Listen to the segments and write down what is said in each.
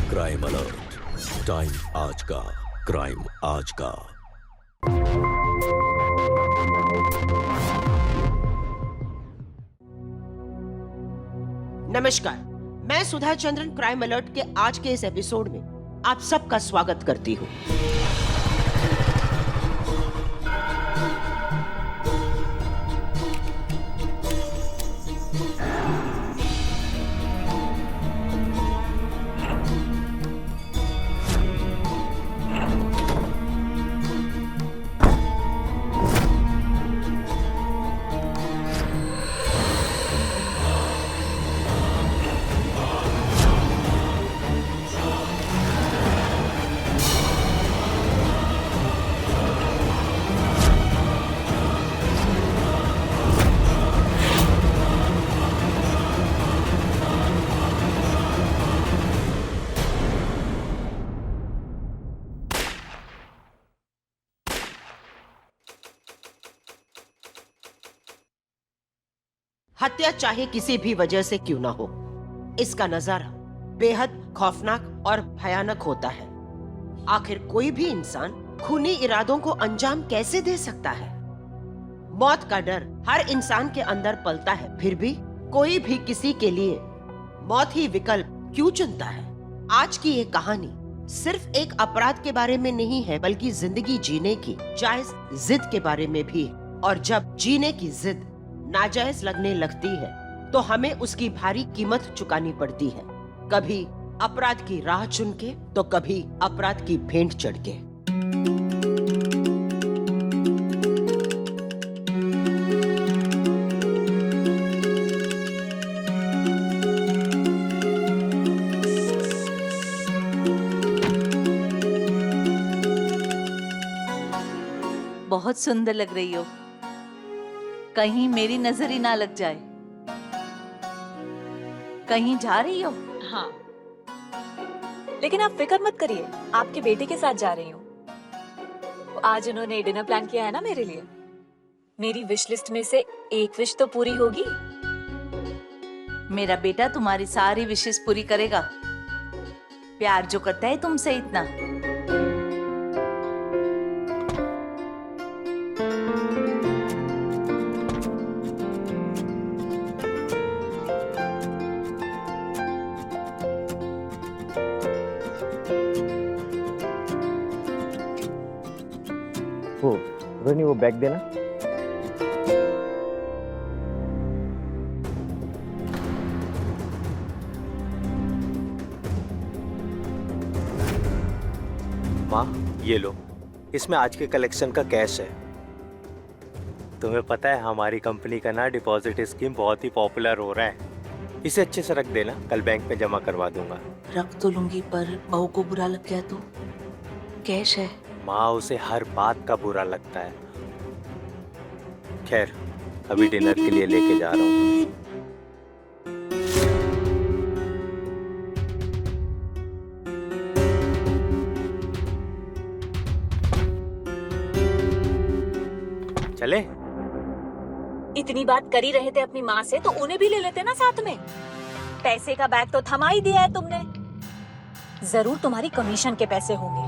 Crime alert, time आज का, crime आज का। नमस्कार, मैं सुधा चंद्रन क्राइम अलर्ट के आज के इस एपिसोड में आप सबका स्वागत करती हूँ। हत्या चाहे किसी भी वजह से क्यों ना हो, इसका नजारा बेहद खौफनाक और भयानक होता है। आखिर कोई भी इंसान खूनी इरादों को अंजाम कैसे दे सकता है? मौत का डर हर इंसान के अंदर पलता है, फिर भी कोई भी किसी के लिए मौत ही विकल्प क्यों चुनता है? आज की ये कहानी सिर्फ एक अपराध के बारे में नहीं है, बल्कि जिंदगी जीने की जायज जिद के बारे में भी। और जब जीने की जिद नाजायज लगने लगती है तो हमें उसकी भारी कीमत चुकानी पड़ती है, कभी अपराध की राह चुन के तो कभी अपराध की भेंट चढ़ के। बहुत सुंदर लग रही हो, कहीं मेरी नजर ही ना लग जाए। कहीं जा रही हो? हाँ, लेकिन आप फिक्र मत करिए, आपके बेटे के साथ जा रही हूँ। आज उन्होंने डिनर प्लान किया है ना मेरे लिए। मेरी विश लिस्ट में से एक विश तो पूरी होगी। मेरा बेटा तुम्हारी सारी विशेष पूरी करेगा, प्यार जो करता है तुमसे इतना। रोनी, वो बैग देना। माँ, ये लो, इसमें आज के कलेक्शन का कैश है। तुम्हें पता है हमारी कंपनी का ना डिपॉजिट स्कीम बहुत ही पॉपुलर हो रहा है। इसे अच्छे से रख देना, कल बैंक में जमा करवा दूंगा। रख तो लूंगी, पर बहू को बुरा लग गया तो? कैश है। माँ, उसे हर बात का बुरा लगता है। खैर, अभी डिनर के लिए लेके जा रहा हूँ। चले? इतनी बात कर ही रहे थे अपनी माँ से, तो उन्हें भी ले लेते ना साथ में। पैसे का बैग तो थमा ही दिया है तुमने। जरूर तुम्हारी कमीशन के पैसे होंगे।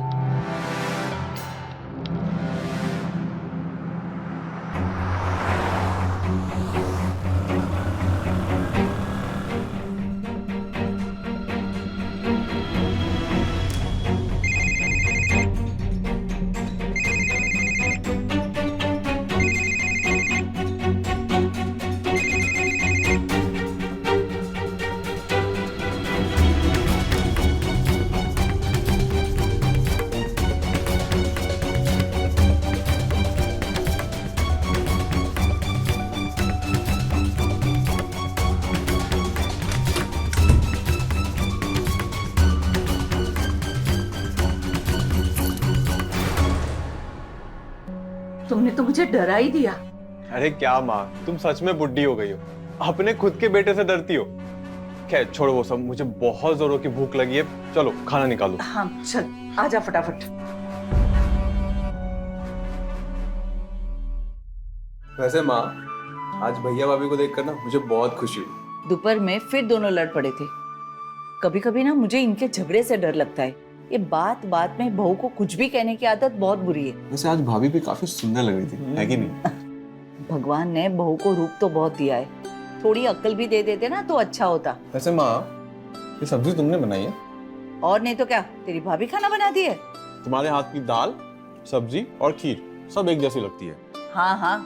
तुमने तो मुझे डरा ही दिया। अरे क्या माँ, तुम सच में बुड्ढी हो गई हो, अपने खुद के बेटे से डरती हो। खैर छोड़ो वो सब, मुझे बहुत जोरों की भूख लगी है, चलो खाना निकालो। हाँ चल, आजा फटाफट। वैसे माँ, आज भैया भाभी को देखकर ना मुझे बहुत खुशी हुई। दोपहर में फिर दोनों लड़ पड़े थे। कभी कभी ना मुझे इनके झगड़े से डर लगता है। ये बात बात में बहू को कुछ भी कहने की आदत बहुत बुरी है। वैसे आज भाभी भी काफी सुंदर लग रही थी, है कि नहीं? भगवान ने बहू को रूप तो बहुत दिया है, थोड़ी अक्ल भी दे देते ना तो अच्छा होता। वैसे माँ, ये सब्जी तुमने बनाई है? और नहीं तो क्या, तेरी भाभी खाना बनाती है। तुम्हारे हाथ की दाल, सब्जी और खीर सब एक जैसी लगती है। हाँ हाँ,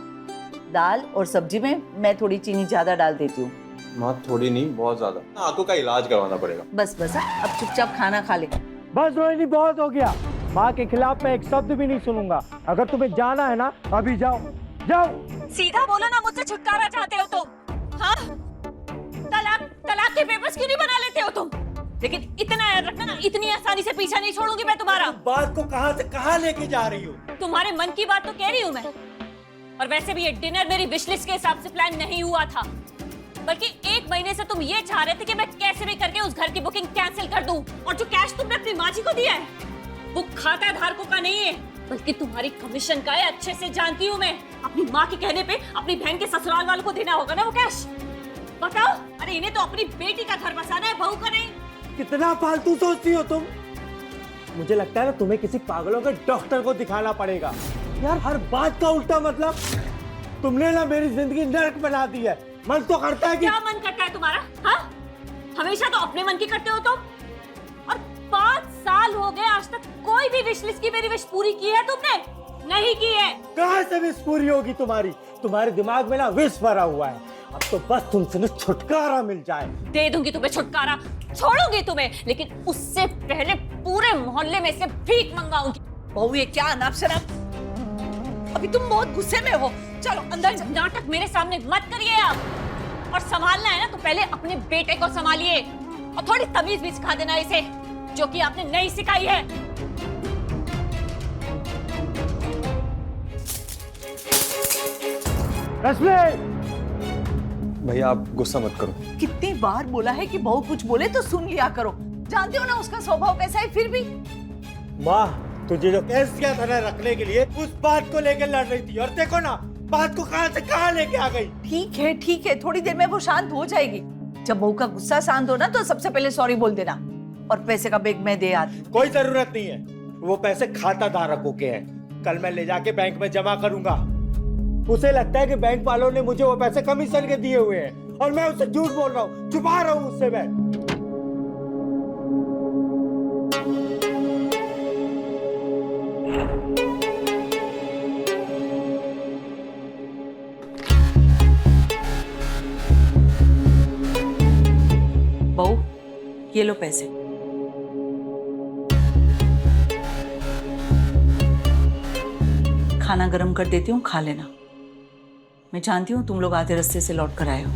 दाल और सब्जी में मैं थोड़ी चीनी ज्यादा डाल देती हूँ। माँ थोड़ी नहीं, बहुत ज्यादा। आंखों का इलाज करवाना पड़ेगा। बस बस अब चुपचाप खाना खा ले। बस रोहिणी, बहुत हो गया। माँ के खिलाफ मैं एक शब्द भी नहीं सुनूंगा। अगर तुम्हें जाना है ना, अभी जाओ जाओ। सीधा बोलो ना, मुझसे छुटकारा चाहते हो तुम? हाँ, तलाक के पेपर्स क्यों नहीं बना लेते हो तुम? लेकिन इतना याद रखना ना, इतनी आसानी से पीछा नहीं छोड़ूंगी मैं तुम्हारा। बात को कहां से कहां लेके जा रही हो? तुम्हारे मन की बात तो कह रही हूँ मैं। और वैसे भी ये डिनर मेरी विश लिस्ट के हिसाब से प्लान नहीं हुआ था, बल्कि 1 महीने से तुम ये चाह रहे थे कि मैं कैसे भी करके उस घर की बुकिंग कैंसिल कर दूं। और जो कैश तुमने अपनी माँ जी को दिया है वो खाता धारकों का नहीं है, बल्कि तुम्हारी कमीशन का है। अच्छे से जानती हूँ मैं। अपनी माँ के कहने पे अपनी बहन के ससुराल वालों को देना होगा ना वो कैश। बताओ, अरे इन्हें तो अपनी बेटी का घर बसाना है, बहू का नहीं। कितना फालतू सोचती हो तुम। मुझे लगता है ना तुम्हें किसी पागलों के डॉक्टर को दिखाना पड़ेगा। यार हर बात का उल्टा मतलब। तुमने ना मेरी जिंदगी नर्क बना दी है। मन तो करता है कि क्या मन करता है तुम्हारा? हाँ, हमेशा तो अपने मन की करते हो तुम। और 5 साल हो गए, आज तक कोई भी विश लिस्ट की मेरी विश पूरी की है तुमने? नहीं की है। कहां से विश पूरी होगी तुम्हारी? तुम्हारे दिमाग में ना विष भरा हुआ है। अब तो बस तुमसे ना छुटकारा मिल जाए। दे दूंगी तुम्हें छुटकारा, छोड़ूंगी तुम्हें, लेकिन उससे पहले पूरे मोहल्ले में से भीख मंगाऊंगी। बहू ये क्या अनाप शनाप, अभी तुम बहुत गुस्से में हो। चलो अंदर। नाटक मेरे सामने मत करिए आप। और संभालना है ना तो पहले अपने बेटे को संभालिए, और थोड़ी तमीज भी सिखा देना इसे, जो कि आपने नहीं सिखाई है। रश्मि, भैया आप गुस्सा मत करो। कितनी बार बोला है कि बहू कुछ बोले तो सुन लिया करो। जानते हो ना उसका स्वभाव कैसा है। फिर भी माँ, तुझे जो केस किया था ना रखने के लिए, उस बात को लेकर लड़ रही थी, और देखो ना बात को कहां से कहां लेके आ गई। ठीक है, थोड़ी देर में वो शांत हो जाएगी। जब बहू का गुस्सा शांत हो ना तो सबसे पहले सॉरी बोल देना, और पैसे का बैग मैं दे आती। कोई जरूरत नहीं है, वो पैसे खाता धारकों के हैं। कल मैं ले जाके बैंक में जमा करूंगा। उसे लगता है कि बैंक वालों ने मुझे वो पैसे कमीशन के दिए हुए हैं, और मैं उससे झूठ बोल रहा हूँ, छुपा रहा हूँ उससे मैं। बहू ये लो पैसे। खाना गरम कर देती हूँ, खा लेना। मैं जानती हूँ तुम लोग आधे रास्ते से लौट कर आए हो।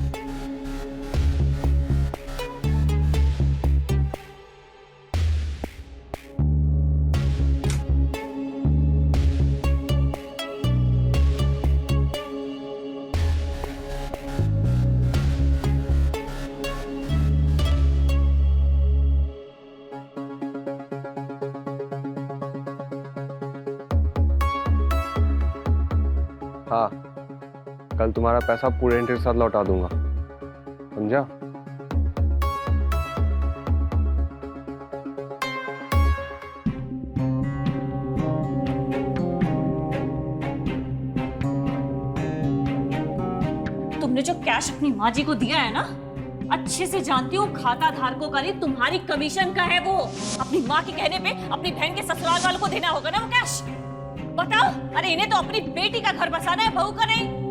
हाँ, कल तुम्हारा पैसा पूरे इंटरेस्ट के साथ लौटा दूंगा, समझा? तुमने जो कैश अपनी माँ जी को दिया है ना, अच्छे से जानती हूँ खाता धारकों का नहीं, तुम्हारी कमीशन का है वो। अपनी माँ के कहने पे अपनी बहन के ससुराल वालों को देना होगा ना वो कैश। बताओ, अरे इन्हें तो अपनी बेटी का घर बसाना है, बहू का नहीं।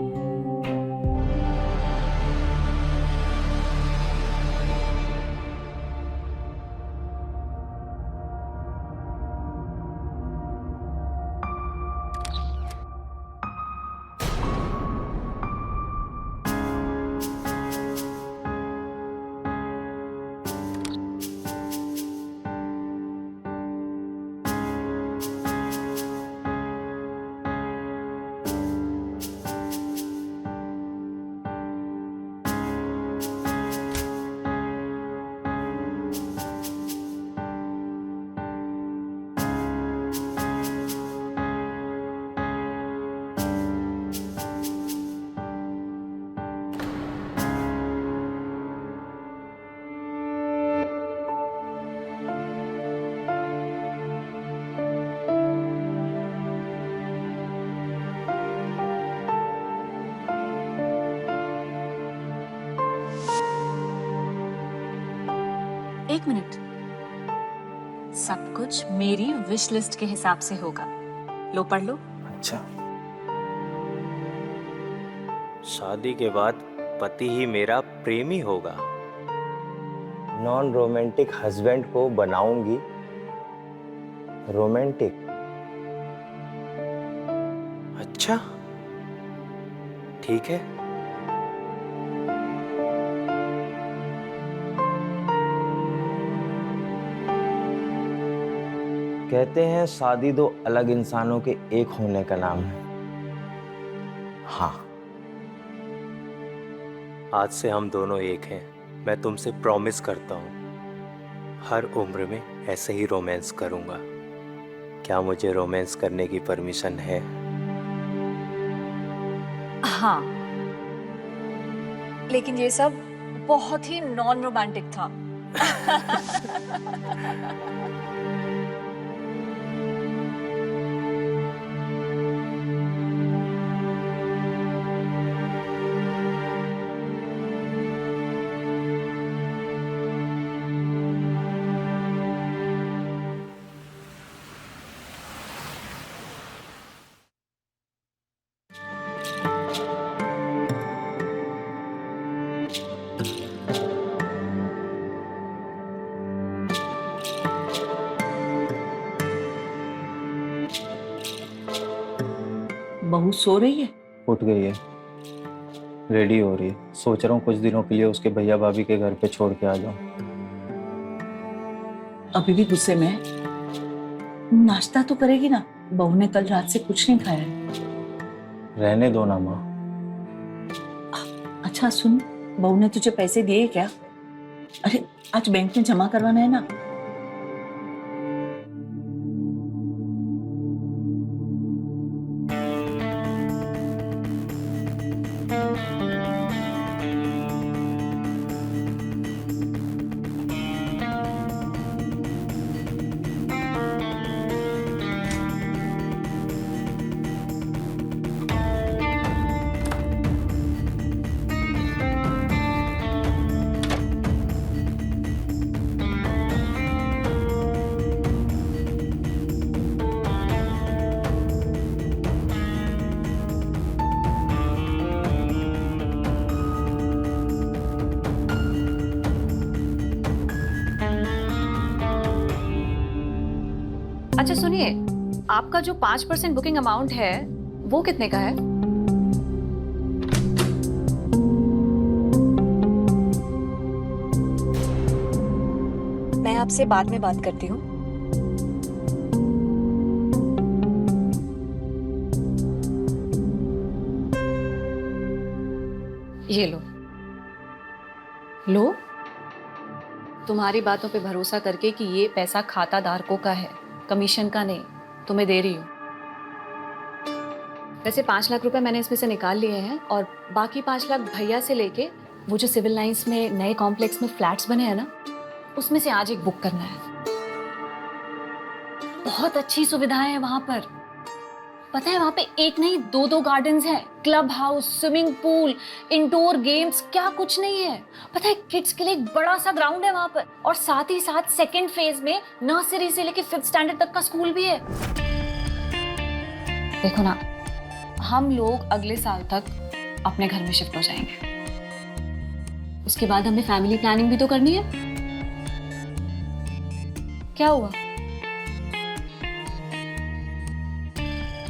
एक मिनट, सब कुछ मेरी विश लिस्ट के हिसाब से होगा। लो पढ़ लो। अच्छा, शादी के बाद पति ही मेरा प्रेमी होगा। नॉन रोमांटिक हस्बैंड को बनाऊंगी रोमांटिक। अच्छा, ठीक है। कहते हैं शादी दो अलग इंसानों के एक होने का नाम है। हाँ, आज से हम दोनों एक हैं। मैं तुमसे प्रॉमिस करता हूँ हर उम्र में ऐसे ही रोमांस करूंगा। क्या मुझे रोमांस करने की परमिशन है? हाँ, लेकिन ये सब बहुत ही नॉन रोमांटिक था। बहू सो रही है? उठ गई है, रेडी हो रही है। सोच रहा हूँ कुछ दिनों के लिए उसके भैया भाभी के घर पे छोड़ के आ जाऊं। अभी भी गुस्से में है? नाश्ता तो करेगी ना? बहू ने कल रात से कुछ नहीं खाया है। रहने दो ना माँ। अच्छा सुन, बहू ने तुझे पैसे दिए क्या? अरे आज बैंक में जमा करवाना है ना। अच्छा सुनिए, आपका जो 5% बुकिंग अमाउंट है वो कितने का है? मैं आपसे बाद में बात करती हूँ। ये लो लो, तुम्हारी बातों पे भरोसा करके कि ये पैसा खाता धारकों का है, कमीशन का नहीं, तुम्हें दे रही हूँ। वैसे 5 लाख रुपए मैंने इसमें से निकाल लिए हैं और बाकी 5 लाख भैया से लेके वो जो सिविल लाइंस में नए कॉम्प्लेक्स में फ्लैट्स बने हैं ना, उसमें से आज एक बुक करना है। बहुत अच्छी सुविधाएं हैं वहां पर। पता है वहां पे एक नहीं 2-2 गार्डन्स हैं, club house, swimming pool, indoor games, क्या कुछ नहीं है। पता है किड्स के लिए एक बड़ा सा ग्राउंड है वहां पर, और साथ ही साथ सेकेंड फेज में नर्सरी से लेके 5th स्टैंडर्ड तक का स्कूल भी है। देखो ना, हम लोग अगले साल तक अपने घर में शिफ्ट हो जाएंगे। उसके बाद हमें फैमिली प्लानिंग भी तो करनी है। क्या हुआ,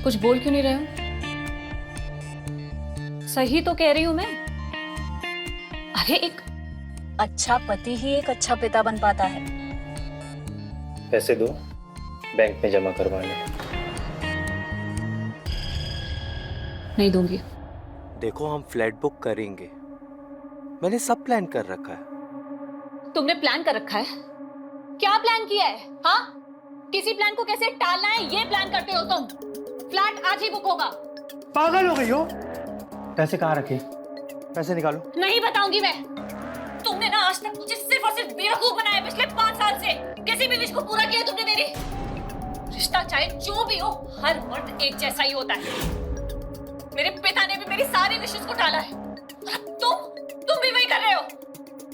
कुछ बोल क्यों नहीं रहे हो? सही तो कह रही हूं मैं। अरे एक अच्छा पति ही एक अच्छा पिता बन पाता है। पैसे दो, बैंक में जमा करवाने। नहीं दूंगी। देखो हम फ्लैट बुक करेंगे, मैंने सब प्लान कर रखा है। तुमने प्लान कर रखा है? क्या प्लान किया है? हाँ, किसी प्लान को कैसे टालना है ये प्लान करते हो तुम। फ्लैट आज ही बुक होगा। पागल हो गई हो? पैसे कहाँ रखे? पैसे निकालो। नहीं बताऊंगी मैं। तुमने ना आज तक मुझे सिर्फ और सिर्फ बेवकूफ बनाया पिछले 5 साल से। किसी भी विश को पूरा किया तुमने मेरी? रिश्ता चाहे जो भी हो, हर मर्द एक जैसा ही होता है। मेरे पिता ने भी मेरी सारी विशेस को टाला है। तुम भी वही कर रहे हो।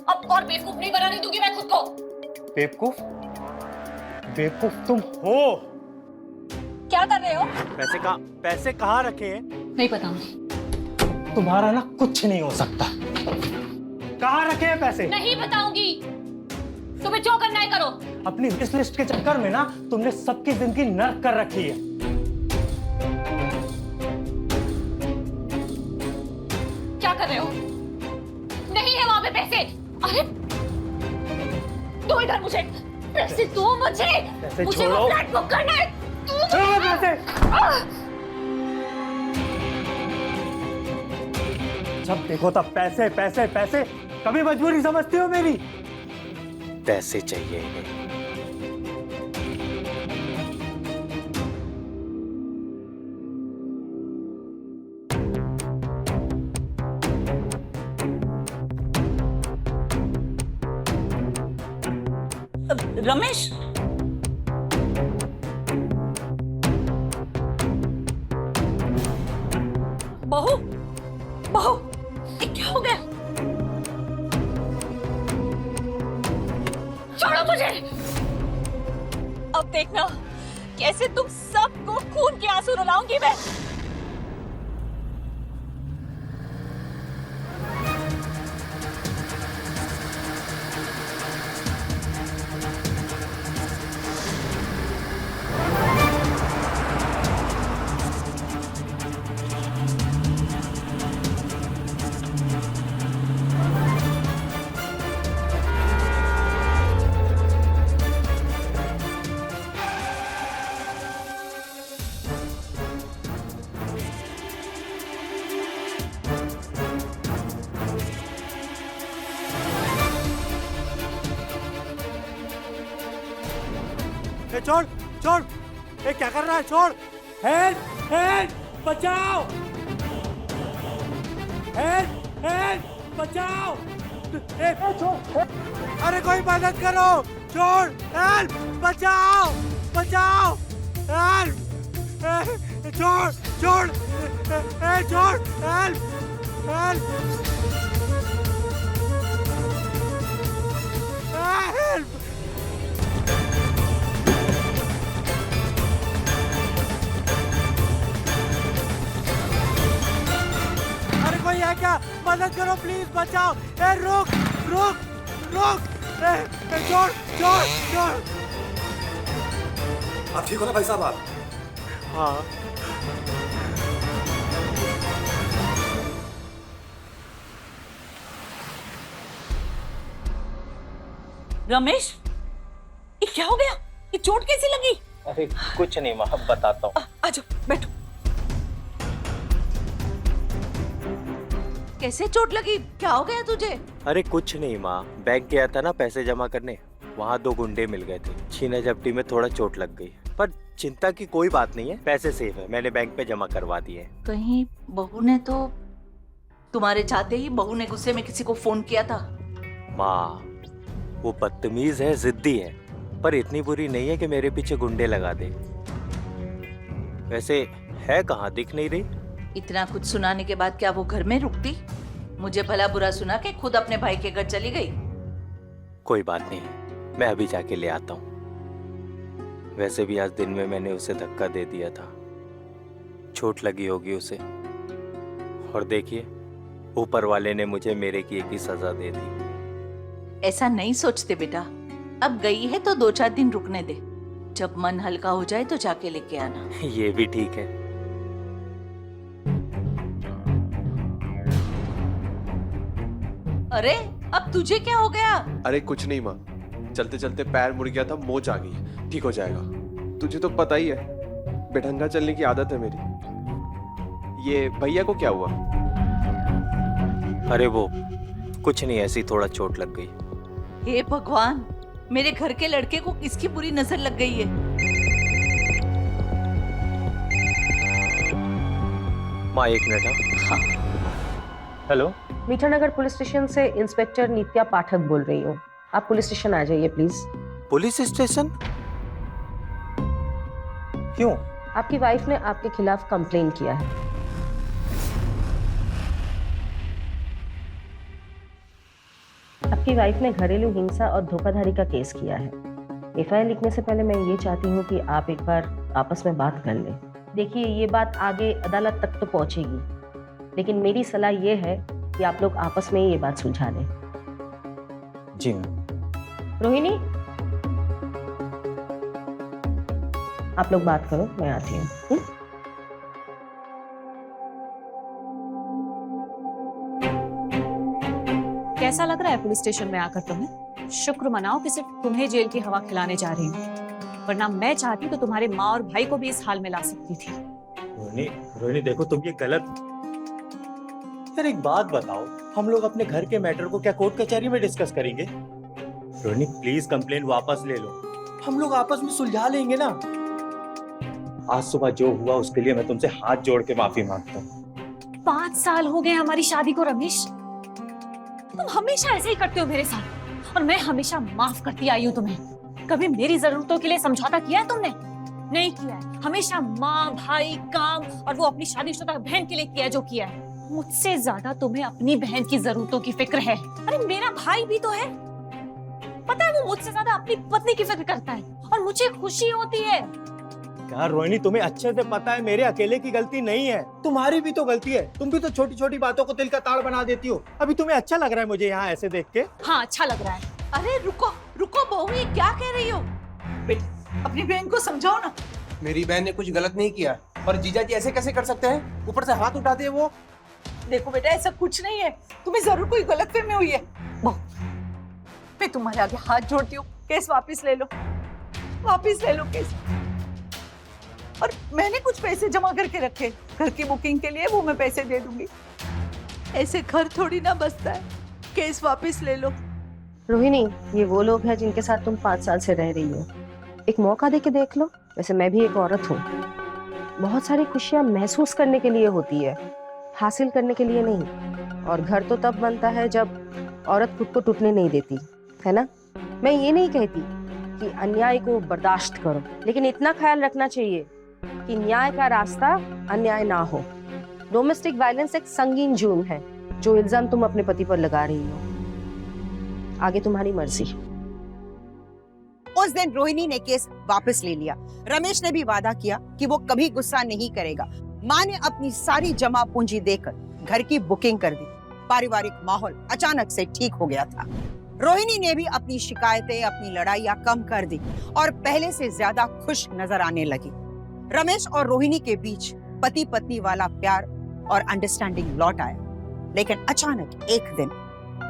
अब और बेवकूफ नहीं बनाने दूंगी मैं खुद को। बेवकूफ, बेवकूफ तुम हो। क्या कर रहे हो? पैसे कहाँ रखे हैं? नहीं बताऊंगी। तुम्हारा ना कुछ नहीं हो सकता। कहाँ रखे हैं पैसे? नहीं बताऊंगी। तुम्हें जो करना है करो। अपनी विश लिस्ट के चक्कर में ना तुमने सबकी जिंदगी नर्क कर रखी है। क्या कर रहे हो? नहीं है वहां पे पैसे। अरे दो इधर मुझे पैसे, दो मुझे। पैसे मुझे वो छोड़ो। फ्लैट बुक करना है। छोड़ो पैसे। जब देखो तब पैसे पैसे पैसे। कभी मजबूरी समझती हो मेरी? पैसे चाहिए इन्हें। रमेश, बहू, बहू, ये क्या हो गया? छोड़ो मुझे। अब देखना कैसे तुम सबको खून के आंसू रुलाऊंगी मैं। ए, छोड़ छोड़। ए, क्या कर रहा है? छोड़। हेल्प हेल्प, बचाओ। हेल्प हेल्प, बचाओ। ए, छोड़। अरे कोई मदद करो। छोड़। हेल्प, बचाओ बचाओ। हेल्प। छोड़ छोड़। छोड़। Help help help. अरे कोई है क्या? मदद करो प्लीज, बचाओ। ए, रुक रुक रुक। छोड़ छोड़ छोड़। आप ठीक हो ना भाई साहब? आप हाँ। रमेश, ये क्या हो गया? ये चोट कैसी लगी? अरे कुछ नहीं माँ, बताता हूँ। आ जाओ, बैठो। कैसे चोट लगी? क्या हो गया तुझे? अरे कुछ नहीं माँ, बैंक गया था ना पैसे जमा करने, वहाँ 2 गुंडे मिल गए थे। छीना झपटी में थोड़ा चोट लग गई, पर चिंता की कोई बात नहीं है, पैसे सेफ है, मैंने बैंक पे जमा करवा दिए। कहीं बहू ने तो तुम्हारे चाहते ही बहू ने गुस्से में किसी को फोन किया था? माँ वो बदतमीज है, जिद्दी है, पर इतनी बुरी नहीं है कि मेरे पीछे गुंडे लगा दे। वैसे है कहाँ, दिख नहीं रही। इतना कुछ सुनाने के बाद क्या वो घर में रुकती? मुझे भला बुरा सुना के खुद अपने भाई के घर चली गई। कोई बात नहीं, मैं अभी जाके ले आता हूँ। वैसे भी आज दिन में मैंने उसे धक्का दे दिया था, चोट लगी होगी उसे, और देखिए ऊपर वाले ने मुझे मेरे किए की सजा दे दी। ऐसा नहीं सोचते बेटा, अब गई है तो 2-4 दिन रुकने दे, जब मन हल्का हो जाए तो जाके लेके आना। ये भी ठीक है। अरे अब तुझे क्या हो गया? अरे कुछ नहीं माँ, चलते चलते पैर मुड़ गया था, मोच आ गई, ठीक हो जाएगा। तुझे तो पता ही है, बेढंगा चलने की आदत है मेरी। ये भैया को क्या हुआ? अरे वो कुछ नहीं, ऐसी थोड़ा चोट लग गई। हे भगवान, मेरे घर के लड़के को किसकी बुरी नजर लग गई है? माँ 1 मिनट। हाँ। हेलो, मीठानगर पुलिस स्टेशन से इंस्पेक्टर नित्या पाठक बोल रही हूँ। आप पुलिस स्टेशन आ जाइए प्लीज। Police station? क्यों? आपकी वाइफ ने आपके खिलाफ कंप्लेन किया है। आपकी वाइफ ने घरेलू हिंसा और धोखाधड़ी का केस किया है। एफआईआर लिखने से पहले मैं ये चाहती हूँ कि आप एक बार आपस में बात कर लें। देखिए, ये बात आगे अदालत तक तो पहुँचेगी, लेकिन मेरी सलाह ये है कि आप लोग आपस में ये बात सुलझा लें। जी मैम। रोहिणी, आप लोग बात करो, मैं आती हूँ। कैसा लग रहा है पुलिस स्टेशन में आकर तुम्हें? शुक्र मनाओ कि सिर्फ तुम्हें जेल की हवा खिलाने जा रही हूँ, वरना मैं चाहती तो तुम्हारे माँ और भाई को भी इस हाल में ला सकती थी। रोहिणी देखो, तुम ये गलत। यार एक बात बताओ, हम लोग अपने घर के मैटर को क्या कोर्ट कचहरी में डिस्कस करेंगे? रोहिणी प्लीज कंप्लेंट वापस ले लो, हम लोग आपस में सुलझा लेंगे ना। आज सुबह जो हुआ उसके लिए मैं तुमसे हाथ जोड़ के माफी मांगता हूँ। 5 साल हो गए हमारी शादी को रमेश, तुम हमेशा ऐसे ही करते हो मेरे साथ, और मैं हमेशा माफ करती आई हूँ तुम्हें। कभी मेरी जरूरतों के लिए समझौता किया है तुमने? नहीं किया है। हमेशा माँ, भाई, काम और वो अपनी शादीशुदा बहन के लिए किया है जो किया है। मुझसे ज्यादा तुम्हें अपनी बहन की जरूरतों की फिक्र है। अरे मेरा भाई भी तो है, पता है वो मुझसे ज्यादा अपनी पत्नी की फिक्र करता है, और मुझे खुशी होती है। यार रोहिणी, तुम्हें अच्छे से पता है मेरे अकेले की गलती नहीं है, तुम्हारी भी तो गलती है। तुम भी तो छोटी छोटी बातों को तिल का ताड़ बना देती हो। अभी तुम्हें अच्छा लग रहा है मुझे यहाँ ऐसे देख के? हाँ, अच्छा लग रहा है। अरे रुको रुको बहू, ये क्या कह रही हो? बेटा, अपनी बहन को समझाओ ना। मेरी बहन ने कुछ गलत नहीं किया, और जीजा जी ऐसे कैसे कर सकते हैं? ऊपर से हाथ उठाते हैं वो। देखो बेटा, ऐसा कुछ नहीं है, तुम्हें जरूर कोई गलतफहमी हुई है। बहू, मैं तुम्हारे आगे हाथ जोड़ती हूँ, केस वापस ले लो, वापस ले लो केस। और मैंने कुछ पैसे जमा करके रखे घर की बुकिंग के लिए, वो मैं पैसे दे दूंगी। ऐसे घर थोड़ी ना बसता है, केस वापस ले लो। रोहिणी, ये वो लोग हैं जिनके साथ तुम 5 साल से रह रही हो। एक मौका दे के देख लो। वैसे मैं भी एक औरत हूँ, बहुत सारी खुशियाँ महसूस करने के लिए होती है, हासिल करने के लिए नहीं। और घर तो तब बनता है जब औरत खुद को टूटने नहीं देती, है ना? मैं ये नहीं कहती कि अन्याय को बर्दाश्त करो, लेकिन इतना ख्याल रखना चाहिए कि न्याय का रास्ता अन्याय ना हो। डोमेस्टिक वायलेंस एक संगीन जुर्म है, जो इल्जाम तुम अपने पति पर लगा रही हो। आगे तुम्हारी मर्जी। उस दिन रोहिणी ने केस वापस ले लिया। रमेश ने भी वादा किया कि वो कभी गुस्सा नहीं करेगा। माँ ने अपनी सारी जमा पूंजी देकर घर की बुकिंग कर दी। पारिवारिक माहौल अचानक से ठीक हो गया था। रोहिणी ने भी अपनी शिकायतें, अपनी लड़ाइयां कम कर दी और पहले से ज्यादा खुश नजर आने लगी। रमेश और रोहिणी के बीच पति पत्नी वाला प्यार और अंडरस्टैंडिंग लौट आया। लेकिन अचानक एक दिन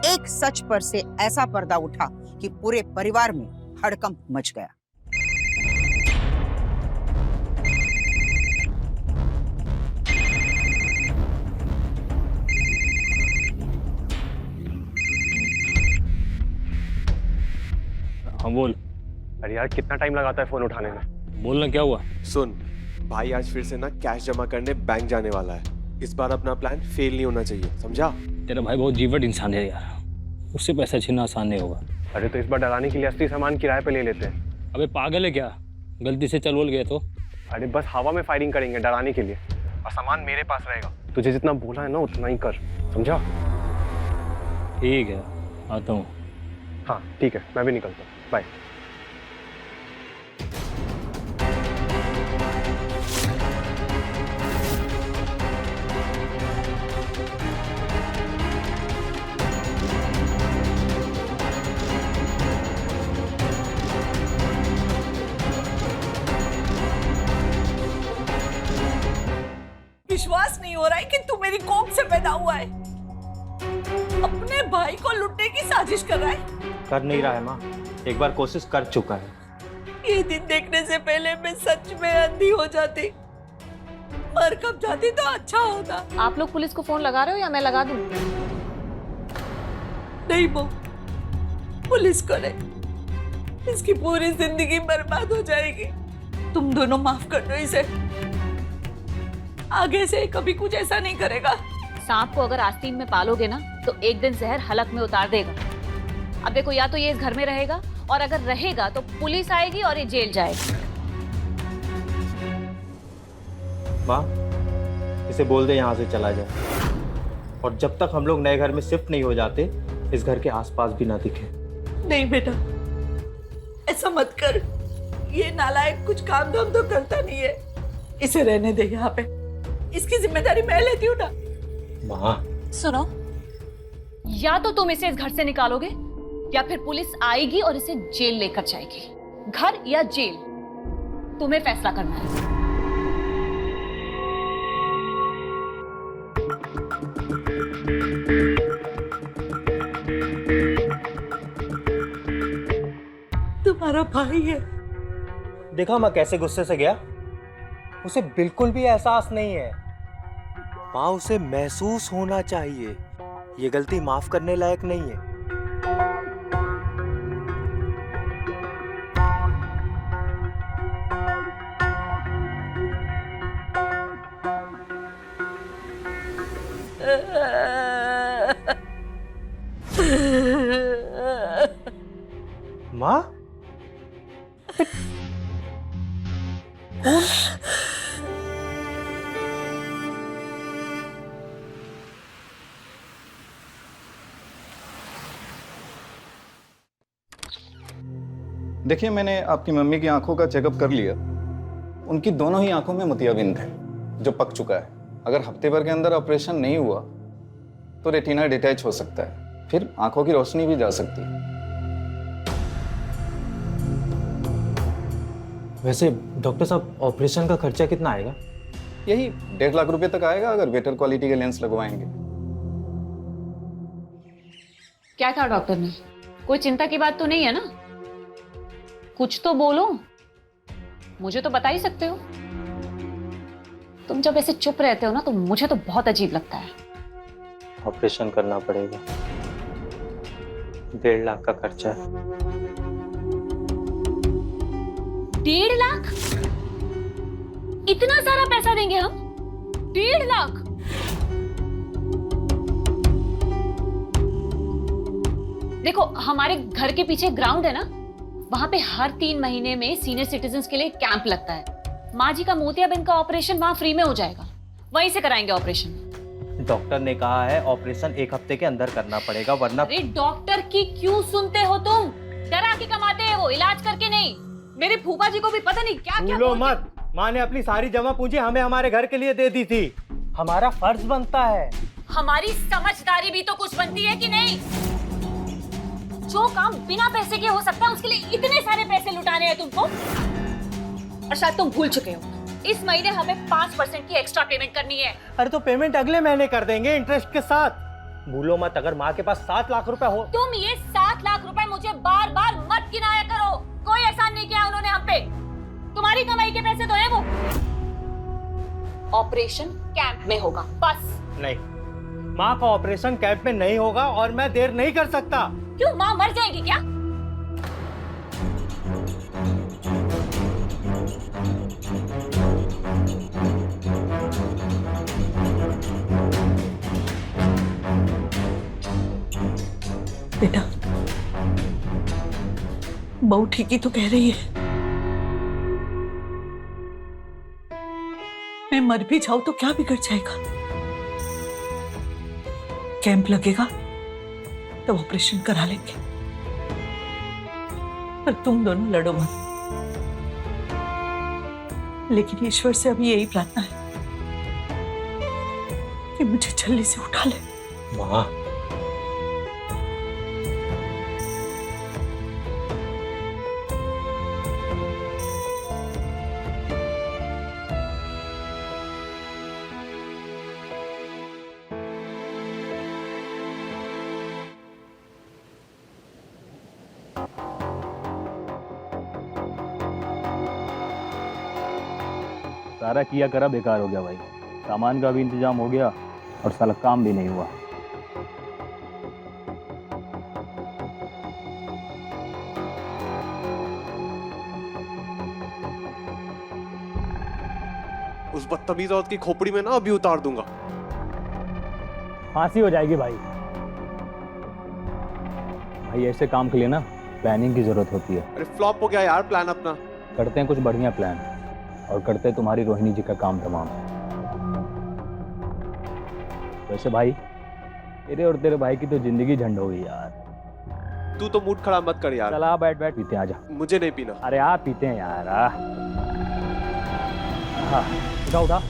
एक सच पर से ऐसा पर्दा उठा कि पूरे परिवार में हड़कंप मच गया। हाँ बोल। अरे यार कितना टाइम लगाता है फोन उठाने में? बोलना क्या हुआ? सुन भाई, आज फिर से ना कैश जमा करने बैंक जाने वाला है। इस बार अपना प्लान फेल नहीं होना चाहिए, समझा? तेरा भाई बहुत जीवट इंसान है यार, उससे पैसा छीनना आसान नहीं होगा। अरे तो इस बार डराने के लिए असली सामान किराए पे ले लेते हैं। अबे पागल है क्या? गलती से चल बोल गए तो? अरे बस हवा में फायरिंग करेंगे डराने के लिए, और सामान मेरे पास रहेगा। तुझे जितना बोला है ना उतना ही कर, समझा? ठीक है, आता हूँ। हाँ ठीक है, मैं भी निकलता हूँ, बाय। विश्वास नहीं हो रहा है कि तू मेरी कोख से पैदा हुआ है। अपने भाई को लुटने की साजिश कर रहा है। कर नहीं रहा है माँ, एक बार कोशिश कर चुका है। ये दिन देखने से पहले मैं सच में अंधी हो जाती, मर कब जाती तो अच्छा होता। आप लोग पुलिस को फोन लगा रहे हो या मैं लगा दूं? नहीं बो, पुलिस को नहीं, इसकी पूरी जिंदगी बर्बाद हो जाएगी। तुम दोनों माफ कर दो इसे, आगे से कभी कुछ ऐसा नहीं करेगा। सांप को अगर आस्तीन में पालोगे ना तो एक दिन जहर हलक में उतार देगा। अब देखो, या तो ये इस घर में रहेगा, और अगर रहेगा तो पुलिस आएगी और ये जेल जाएगा। माँ, इसे बोल दे यहाँ से चला जाए, और जब तक हम लोग नए घर में शिफ्ट नहीं हो जाते इस घर के आसपास भी ना दिखे। नहीं बेटा, ऐसा मत कर। ये नालायक कुछ काम धाम तो करता नहीं है। इसे रहने दे यहाँ पे। इसकी जिम्मेदारी मैं लेती हूँ ना। माँ सुनो, या तो तुम इसे इस घर से निकालोगे या फिर पुलिस आएगी और इसे जेल लेकर जाएगी। घर या जेल, तुम्हें फैसला करना है। तुम्हारा भाई है। देखा माँ कैसे गुस्से से गया। उसे बिल्कुल भी एहसास नहीं है। माँ, उसे महसूस होना चाहिए। ये गलती माफ करने लायक नहीं है। माँ, देखिए, मैंने आपकी मम्मी की आंखों का चेकअप कर लिया। उनकी दोनों ही आंखों में मोतियाबिंद है जो पक चुका है। अगर हफ्ते भर के अंदर ऑपरेशन नहीं हुआ तो रेटिना डिटैच हो सकता है, फिर आंखों की रोशनी भी जा सकती है। वैसे डॉक्टर साहब, ऑपरेशन का खर्चा कितना आएगा? यही 1.5 लाख रुपए तक आएगा अगर बेटर क्वालिटी के लेंस लगवाएंगे। क्या कहा डॉक्टर ने? कोई चिंता की बात तो नहीं है ना? कुछ तो बोलो, मुझे तो बता ही सकते हो। तुम जब ऐसे चुप रहते हो ना तो मुझे तो बहुत अजीब लगता है। ऑपरेशन करना पड़ेगा, 1.5 लाख का खर्चा है। 1.5 लाख? इतना सारा पैसा देंगे हम? 1.5 लाख? देखो, हमारे घर के पीछे ग्राउंड है ना, वहां पे हर 3 महीने में सीनियर सिटीजन्स के लिए कैंप लगता है। माँ जी का मोतियाबिंद का ऑपरेशन वहां फ्री में हो जाएगा, वहीं से कराएंगे ऑपरेशन। डॉक्टर ने कहा है ऑपरेशन 1 हफ्ते के अंदर करना पड़ेगा, वरना। अरे डॉक्टर की क्यों सुनते हो तुम? डरा के कमाते हैं वो, इलाज करके नहीं। मेरे फूफा जी को भी पता नहीं क्या क्या भूलो मत, माँ ने अपनी सारी जमा पूंजी हमें हमारे घर के लिए दे दी थी। हमारा फर्ज बनता है। हमारी समझदारी भी तो कुछ बनती है कि नहीं? जो काम बिना पैसे के हो सकता है उसके लिए इतने सारे पैसे लुटाने हैं तुमको। और शायद तुम भूल चुके हो, इस महीने हमें 5% की एक्स्ट्रा पेमेंट करनी है। अरे तो पेमेंट अगले महीने कर देंगे इंटरेस्ट के साथ। भूलो मत, अगर माँ के पास 7 लाख रुपए हो। तुम ये 7 लाख रुपए मुझे बार बार मत गिनाया करो। कोई एहसान नहीं किया उन्होंने हम पे। तुम्हारी कमाई के पैसे तो है वो। ऑपरेशन कैंप में होगा बस। नहीं, माँ का ऑपरेशन कैंप में नहीं होगा और मैं देर नहीं कर सकता। क्यों, माँ मर जाएगी क्या? बेटा, बहू ठीक ही तो कह रही है। मैं मर भी जाऊं तो क्या बिगड़ जाएगा? कैंप लगेगा तब ऑपरेशन करा लेंगे, पर तुम दोनों लड़ो मत। लेकिन ईश्वर से अभी यही प्रार्थना है कि मुझे जल्दी से उठा ले। माँ, सारा किया करा बेकार हो गया भाई। सामान का भी इंतजाम हो गया और साला काम भी नहीं हुआ। उस बदतमीज औरत की खोपड़ी में ना अभी उतार दूंगा। फांसी हो जाएगी भाई। भाई ऐसे काम के लिए ना प्लानिंग की जरूरत होती है। अरे फ्लॉप हो गया यार प्लान अपना। करते हैं कुछ बढ़िया प्लान और करते हैं तुम्हारी रोहिणी जी का काम तमाम। वैसे भाई, तेरे और तेरे भाई की तो जिंदगी झंड हो गई यार। तू तो मूड खराब मत कर यार। चला बैठ बैठ पीते हैं, आजा। मुझे नहीं पीना। अरे आप पीते हैं यार। हाँ उठा उठा।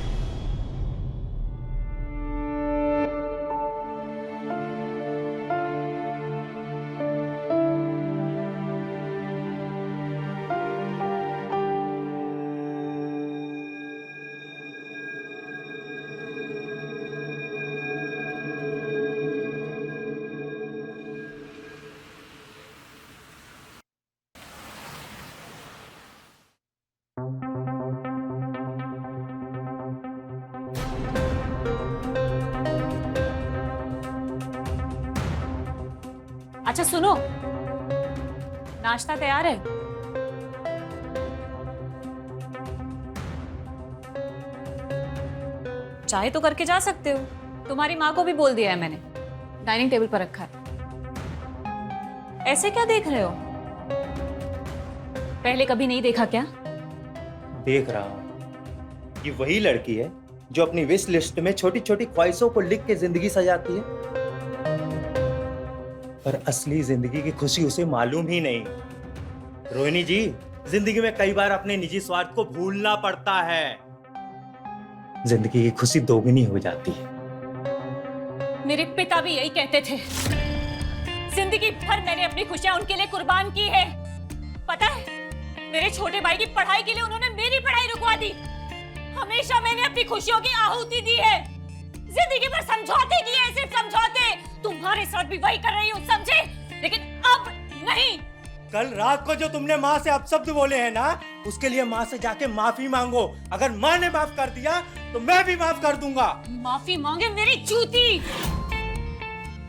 अच्छा सुनो, नाश्ता तैयार है? चाहे तो करके जा सकते हो। तुम्हारी माँ को भी बोल दिया है मैंने, डाइनिंग टेबल पर रखा है। ऐसे क्या देख रहे हो? पहले कभी नहीं देखा क्या? देख रहा हूँ। ये वही लड़की है जो अपनी विश लिस्ट में छोटी छोटी ख्वाहिशों को लिख के जिंदगी सजाती है, पर असली जिंदगी की खुशी उसे मालूम ही नहीं। रोहिणी जी, जिंदगी में कई बार अपने निजी स्वार्थ को भूलना पड़ता है। जिंदगी की खुशी दोगुनी हो जाती है। मेरे पिता भी यही कहते थे। जिंदगी भर मैंने अपनी खुशियां उनके लिए कुर्बान की है। पता है, मेरे छोटे भाई की पढ़ाई के लिए उन्होंने मेरी पढ़ाई रुकवा दी। हमेशा मैंने अपनी खुशियों की आहुति दी है। जिंदगी भर समझौते किए, सिर्फ समझौते। तुम्हारे साथ भी वही कर रही हूँ, समझे? लेकिन अब नहीं। कल रात को जो तुमने माँ से अपशब्द बोले हैं ना, उसके लिए माँ से जाके माफी मांगो। अगर माँ ने माफ कर दिया तो मैं भी माफ कर दूंगा। माफी मांगे मेरी जूती।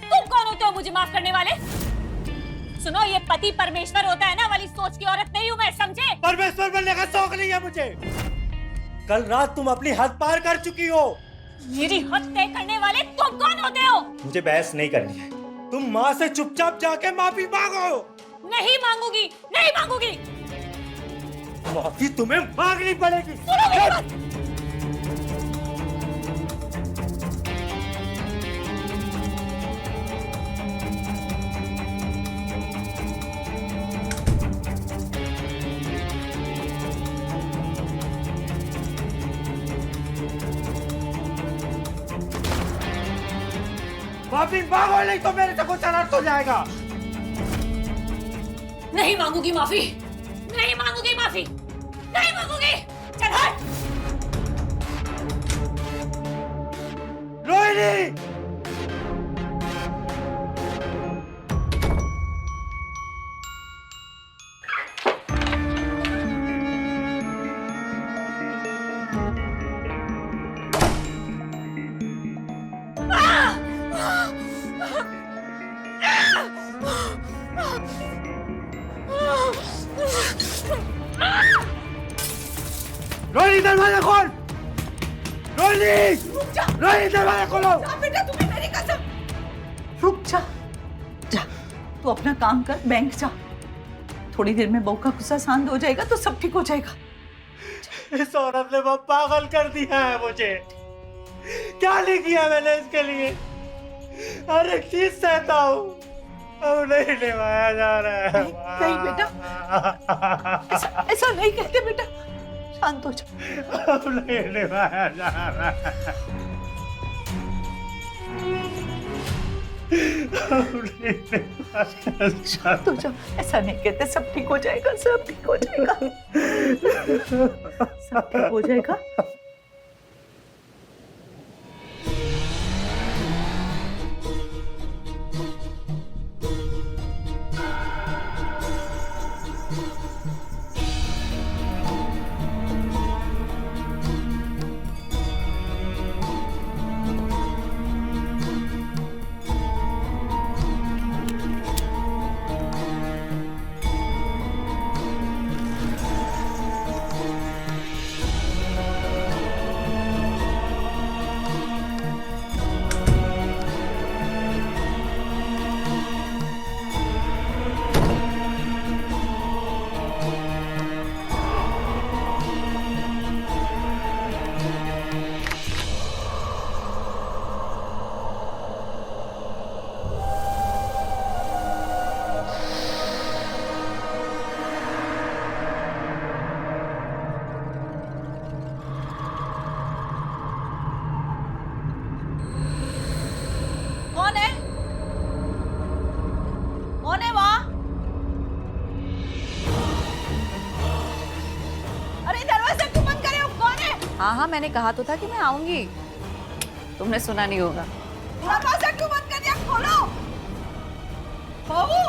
तुम कौन होते हो मुझे माफ करने वाले? सुनो, ये पति परमेश्वर होता है ना वाली सोच की औरत नहीं हूँ मैं, समझे? परमेश्वर बनने का शौक नहीं है मुझे। कल रात तुम अपनी हद पार कर चुकी हो। मेरी हद तय करने वाले तुम कौन होते हो? मुझे बहस नहीं करनी है। तुम माँ से चुपचाप जाके माफी मांगो। नहीं मांगूंगी, नहीं मांगूंगी। माफी तुम्हें मांगनी पड़ेगी। सुनो मेरी बात। माफी मांगो, नहीं तो मेरे से कुछ अनर्थ हो जाएगा। नहीं मांगूंगी माफी, नहीं मांगूंगी माफी, नहीं मांगूंगी। चल हट। रोहिणी, रोहिणी दरवाजा खोल। रोहिणी, रोहिणी दरवाजा खोलो। बेटा, तुम्हें मेरी कसम। रुक जा, जा तू अपना काम कर, बैंक जा। थोड़ी देर में बहू का गुस्सा शांत हो जाएगा तो सब ठीक हो जाएगा। इस औरत ने वो पागल कर दिया है मुझे। क्या नहीं किया मैंने इसके लिए? हर एक चीज सहता हूँ, अब नहीं निभाया जा रहा है। नहीं बेटा, ऐसा नहीं कहते बेटा, शांत हो जा। अब नहीं निभाया जा रहा है। शांत हो जाओ, ऐसा नहीं कहते, सब ठीक हो जाएगा, सब ठीक हो जाएगा, सब ठीक हो जाएगा। हाँ मैंने कहा तो था कि मैं आऊंगी, तुमने सुना नहीं होगा। दरवाजा क्यों बंद कर दिया? खोलो। बाबू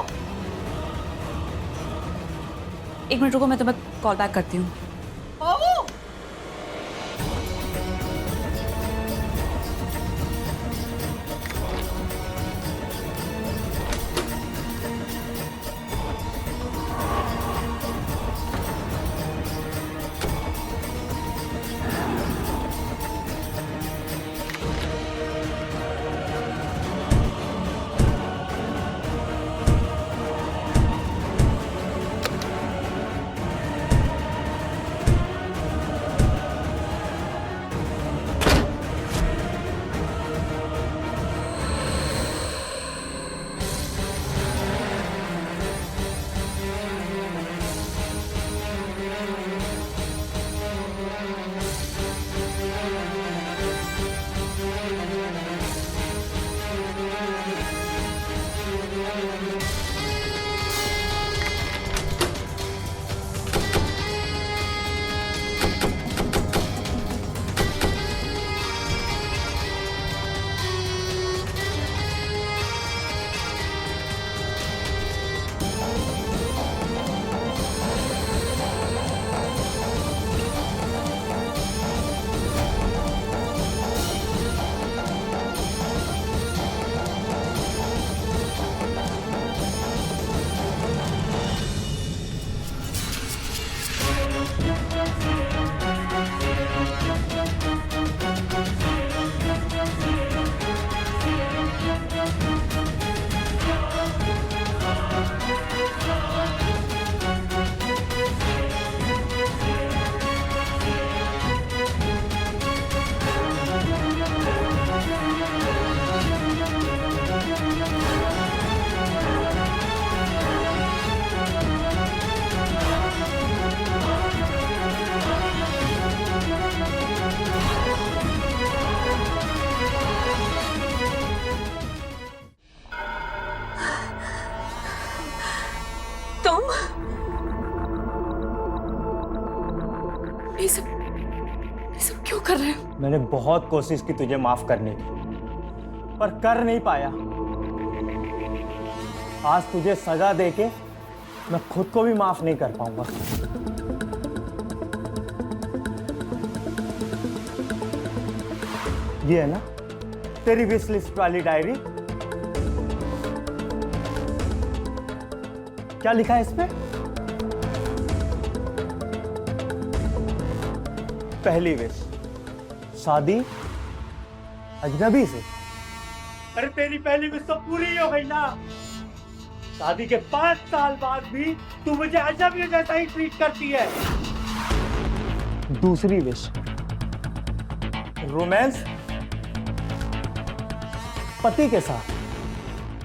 1 मिनट रुको, मैं तुम्हें कॉल बैक करती हूँ। बाबू ये सब क्यों कर रहे हो? मैंने बहुत कोशिश की तुझे माफ करने की, पर कर नहीं पाया। आज तुझे सजा देके मैं खुद को भी माफ नहीं कर पाऊंगा। ये है ना तेरी विश लिस्ट वाली डायरी? क्या लिखा है इसमें? पहली विश, शादी अजनबी से। अरे तेरी पहली विश तो पूरी हो गई ना। शादी के 5 साल बाद भी तू मुझे अजनबी जैसा ही ट्रीट करती है। दूसरी विश, रोमांस पति के साथ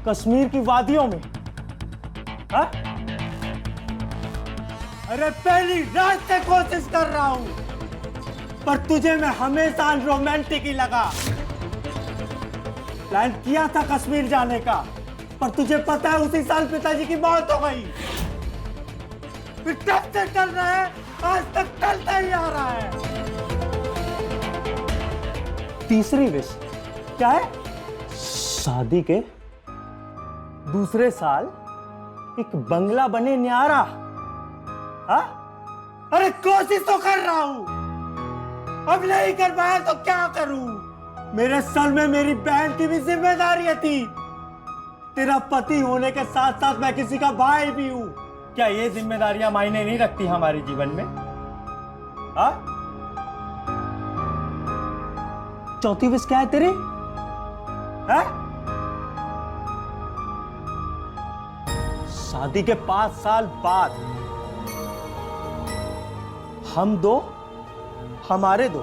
कश्मीर की वादियों में। हा? अरे पहली रात से कोशिश कर रहा हूं, पर तुझे मैं हमेशा रोमांटिक ही लगा। प्लान किया था कश्मीर जाने का, पर तुझे पता है उसी साल पिताजी की मौत हो गई। फिर कब से चल रहा है, आज तक चलता ही आ रहा है। तीसरी विश क्या है? शादी के दूसरे साल एक बंगला बने न्यारा। हा? अरे कोशिश तो कर रहा हूं, अब नहीं कर पाया तो क्या करूं? मेरे सर में मेरी बहन की भी जिम्मेदारियां थी। तेरा पति होने के साथ साथ मैं किसी का भाई भी हूं। क्या ये जिम्मेदारियां मायने नहीं रखती हमारे जीवन में? हा? चौथी विश क्या है तेरी? हा? शादी के 5 साल बाद हम दो, हमारे दो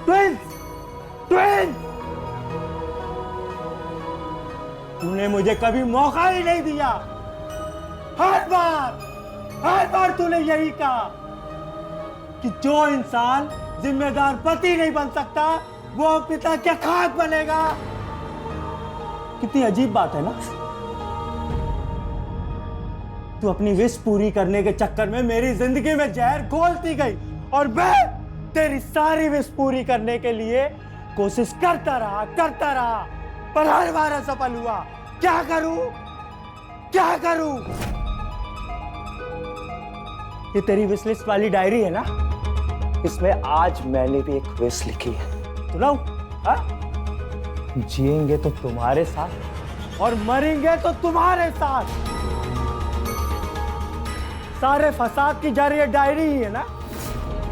ट्विंस। तूने मुझे कभी मौका ही नहीं दिया। हर बार तूने यही कहा कि जो इंसान जिम्मेदार पति नहीं बन सकता वो पिता क्या खाक बनेगा। कितनी अजीब बात है ना। तू अपनी विश पूरी करने के चक्कर में मेरी जिंदगी में जहर घोलती गई और मैं तेरी सारी विश पूरी करने के लिए कोशिश करता रहा पर हर बार असफल हुआ। क्या करूं? ये तेरी विश लिस्ट वाली डायरी है ना, इसमें आज मैंने भी एक विश लिखी है। सुनाऊं? हाँ? जिएंगे तो तुम्हारे साथ और मरेंगे तो तुम्हारे साथ। सारे फसाद की जड़ ये डायरी ही है ना?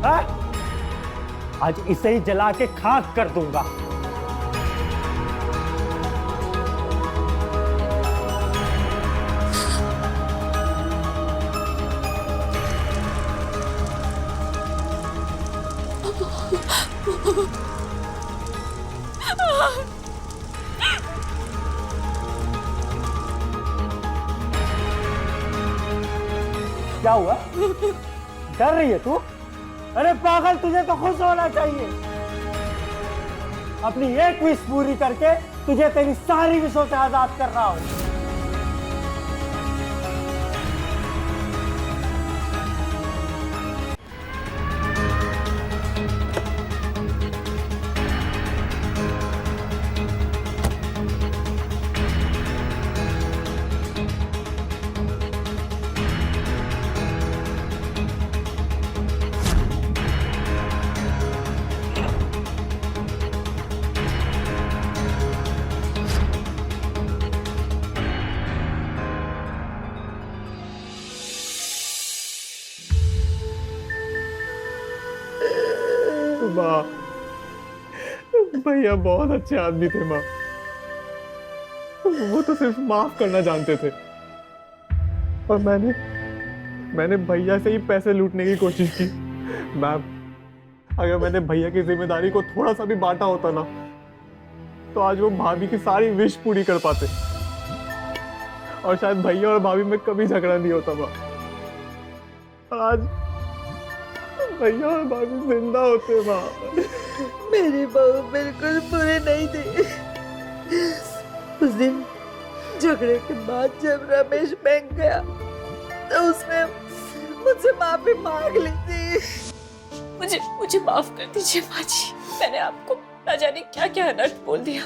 हाँ? आज इसे ही जला के खाक कर दूंगा। क्या हुआ? डर रही है तू? अरे पागल, तुझे तो खुश होना चाहिए। अपनी एक विश पूरी करके तुझे तेरी सारी विशों से आजाद कर रहा हूं। माँ, भैया बहुत अच्छे आदमी थे माँ। वो तो सिर्फ माफ करना जानते थे और मैंने भैया से ही पैसे लूटने की कोशिश की। मैम, अगर मैंने भैया की जिम्मेदारी को थोड़ा सा भी बांटा होता ना, तो आज वो भाभी की सारी विश पूरी कर पाते और शायद भैया और भाभी में कभी झगड़ा नहीं होता माँ। और आज भैया और भाभी जिंदा होते माँ। मेरी बहू बिल्कुल बुरी नहीं थी। उस दिन झगड़े के बाद जब रमेश बैंक गया तो उसने मुझसे माफी मांग ली थी। मुझे माफ कर दीजिए माँ जी, मैंने आपको ना जाने क्या क्या अनर्थ बोल दिया।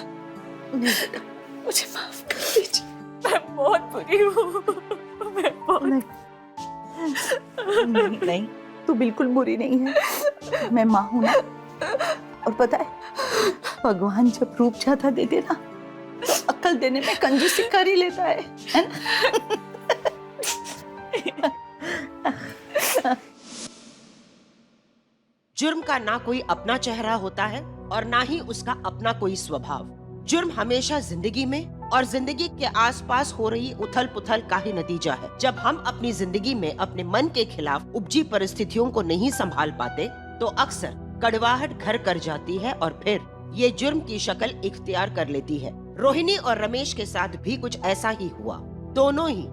मुझे माफ कर दीजिए, मैं बहुत बुरी हूँ। नहीं, तू बिल्कुल बुरी नहीं है। मैं माँ हूं ना। और पता है, भगवान जब रूप ज्यादा दे देना तो अक्ल देने में कंजूसी कर ही लेता है ना? जुर्म का ना कोई अपना चेहरा होता है और ना ही उसका अपना कोई स्वभाव। जुर्म हमेशा जिंदगी में और जिंदगी के आसपास हो रही उथल पुथल का ही नतीजा है। जब हम अपनी जिंदगी में अपने मन के खिलाफ उपजी परिस्थितियों को नहीं संभाल पाते तो अक्सर कड़वाहट घर कर जाती है और फिर ये जुर्म की शक्ल इख्तियार कर लेती है। रोहिणी और रमेश के साथ भी कुछ ऐसा ही हुआ। दोनों ही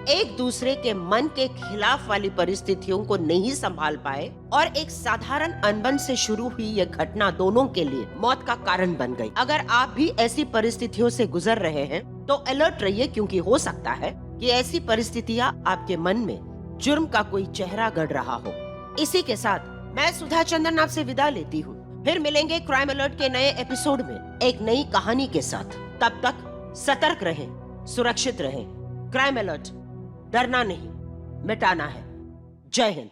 एक दूसरे के मन के खिलाफ वाली परिस्थितियों को नहीं संभाल पाए और एक साधारण अनबन से शुरू हुई यह घटना दोनों के लिए मौत का कारण बन गई। अगर आप भी ऐसी परिस्थितियों से गुजर रहे हैं तो अलर्ट रहिए, क्योंकि हो सकता है कि ऐसी परिस्थितियां आपके मन में जुर्म का कोई चेहरा गढ़ रहा हो। इसी के साथ मैं सुधा चंदन आपसे विदा लेती हूँ। फिर मिलेंगे क्राइम अलर्ट के नए एपिसोड में एक नई कहानी के साथ। तब तक सतर्क रहें, सुरक्षित रहें। क्राइम अलर्ट, डरना नहीं, मिटाना है। जय हिंद।